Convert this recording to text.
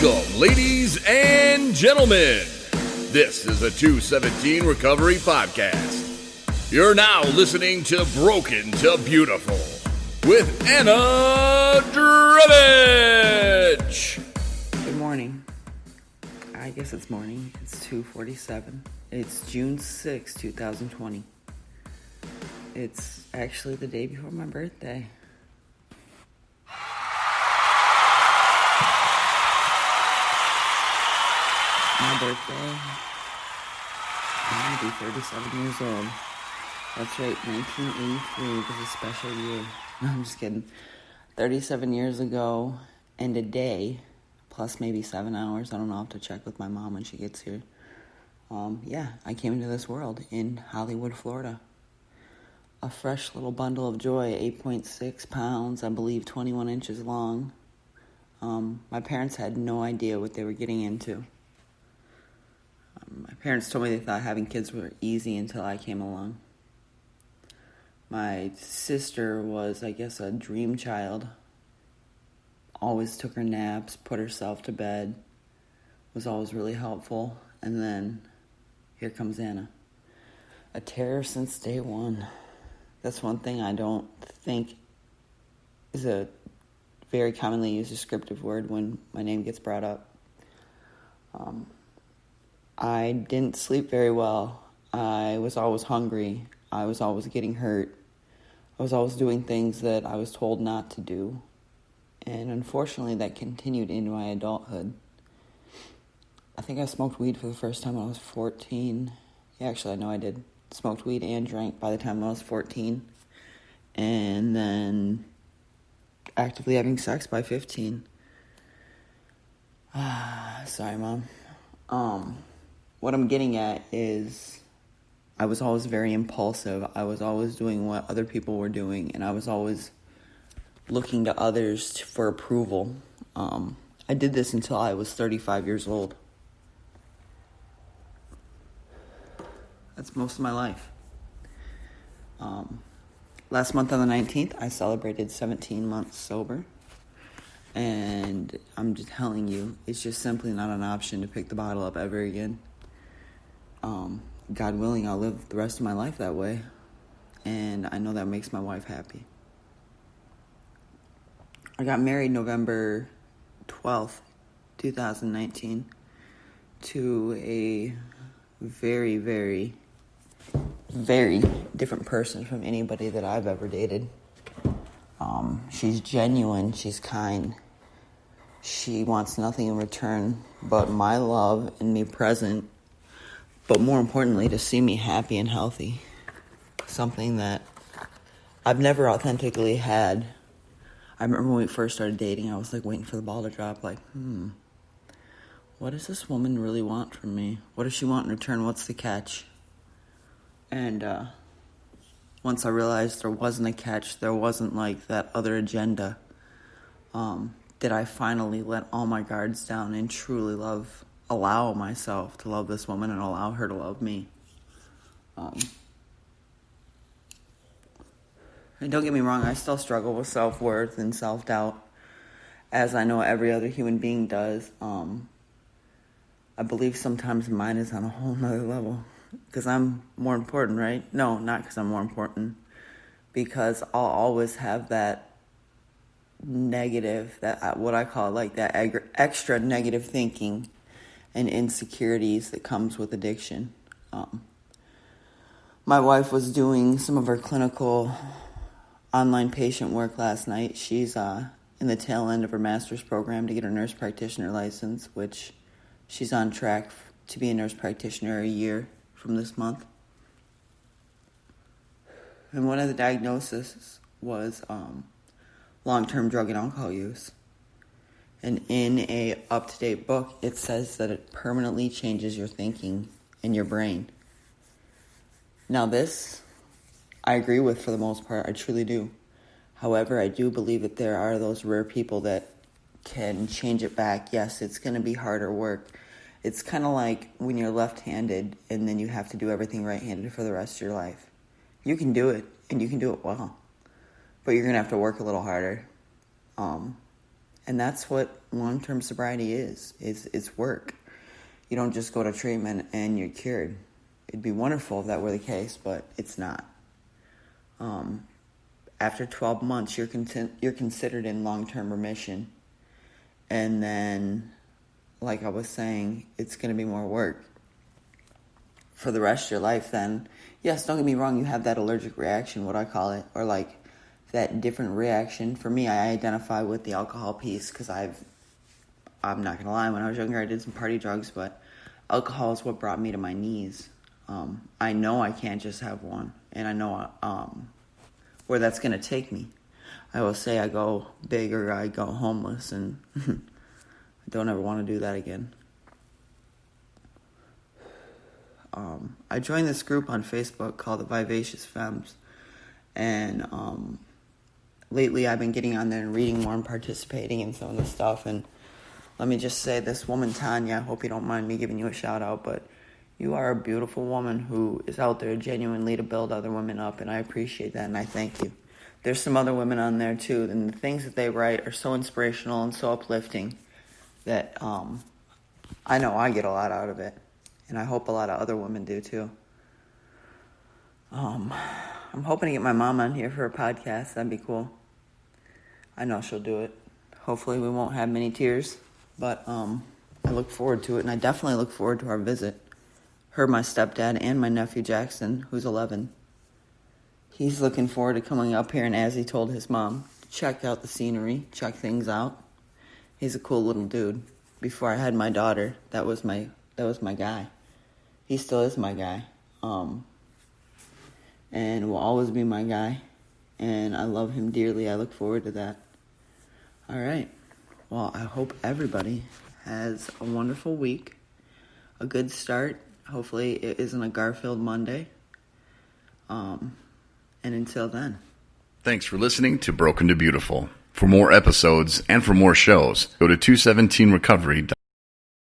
Welcome, ladies and gentlemen. This is a 217 Recovery Podcast. You're now listening to Broken to Beautiful with Anna Dravich. Good morning. I guess it's morning. It's 2:47. It's June 6, 2020. It's actually the day before my birthday. My birthday, I'm going to be 37 years old. That's right, 1983 was a special year. No, I'm just kidding. 37 years ago and a day, plus maybe 7 hours. I don't know, I'll have to check with my mom when she gets here. I came into this world in Hollywood, Florida. A fresh little bundle of joy, 8.6 pounds, I believe 21 inches long. My parents had no idea what they were getting into. My parents told me they thought having kids were easy until I came along. My sister was, I guess, a dream child. Always took her naps, put herself to bed, was always really helpful. And then here comes Anna. A terror since day one. That's one thing I don't think is a very commonly used descriptive word when my name gets brought up. I didn't sleep very well. I was always hungry. I was always getting hurt. I was always doing things that I was told not to do. And unfortunately, that continued into my adulthood. I think I smoked weed for the first time when I was 14. Yeah, actually, I know I did. Smoked weed and drank by the time I was 14. And then actively having sex by 15. Sorry, Mom. What I'm getting at is I was always very impulsive. I was always doing what other people were doing, and I was always looking to others for approval. I did this until I was 35 years old. That's most of my life. Last month on the 19th, I celebrated 17 months sober. And I'm just telling you, it's just simply not an option to pick the bottle up ever again. God willing, I'll live the rest of my life that way. And I know that makes my wife happy. I got married November 12th, 2019, to a very, very, very different person from anybody that I've ever dated. She's genuine, she's kind. She wants nothing in return but my love and me present, but more importantly, to see me happy and healthy. Something that I've never authentically had. I remember when we first started dating, I was like waiting for the ball to drop, like, what does this woman really want from me? What does she want in return? What's the catch? And once I realized there wasn't a catch, there wasn't like that other agenda, did I finally let all my guards down and truly allow myself to love this woman and allow her to love me. And don't get me wrong, I still struggle with self-worth and self-doubt, as I know every other human being does. I believe sometimes mine is on a whole nother level, because I'm more important, right? No, not because I'm more important, because I'll always have that negative, that what I call like that extra negative thinking and insecurities that comes with addiction. My wife was doing some of her clinical online patient work last night. She's in the tail end of her master's program to get her nurse practitioner license, which she's on track to be a nurse practitioner a year from this month. And one of the diagnoses was long-term drug and alcohol use. And in a up-to-date book, it says that it permanently changes your thinking and your brain. Now this, I agree with for the most part. I truly do. However, I do believe that there are those rare people that can change it back. Yes, it's going to be harder work. It's kind of like when you're left-handed and then you have to do everything right-handed for the rest of your life. You can do it, and you can do it well. But you're going to have to work a little harder. And that's what long-term sobriety is. It's work. You don't just go to treatment and you're cured. It'd be wonderful if that were the case, but it's not. After 12 months, you're considered in long-term remission. And then, like I was saying, it's going to be more work. For the rest of your life, then, yes, don't get me wrong, you have that allergic reaction, what I call it, or like that different reaction. For me, I identify with the alcohol piece because I'm not going to lie, when I was younger, I did some party drugs, but alcohol is what brought me to my knees. I know I can't just have one, and I know where that's going to take me. I will say I go big or I go homeless, and I don't ever want to do that again. I joined this group on Facebook called the Vivacious Femmes, and lately I've been getting on there and reading more and participating in some of this stuff. And let me just say, this woman Tanya, I hope you don't mind me giving you a shout out, but you are a beautiful woman who is out there genuinely to build other women up, and I appreciate that, and I thank you. There's some other women on there too, and the things that they write are so inspirational and so uplifting that I know I get a lot out of it, and I hope a lot of other women do too. I'm hoping to get my mom on here for a podcast. That'd be cool. I know she'll do it. Hopefully we won't have many tears, but I look forward to it, and I definitely look forward to our visit. Her, my stepdad, and my nephew Jackson, who's 11. He's looking forward to coming up here, and as he told his mom, check out the scenery, check things out. He's a cool little dude. Before I had my daughter, that was my guy. He still is my guy. And will always be my guy. And I love him dearly. I look forward to that. All right. Well, I hope everybody has a wonderful week. A good start. Hopefully it isn't a Garfield Monday. And until then. Thanks for listening to Broken to Beautiful. For more episodes and for more shows, go to 217recovery.com.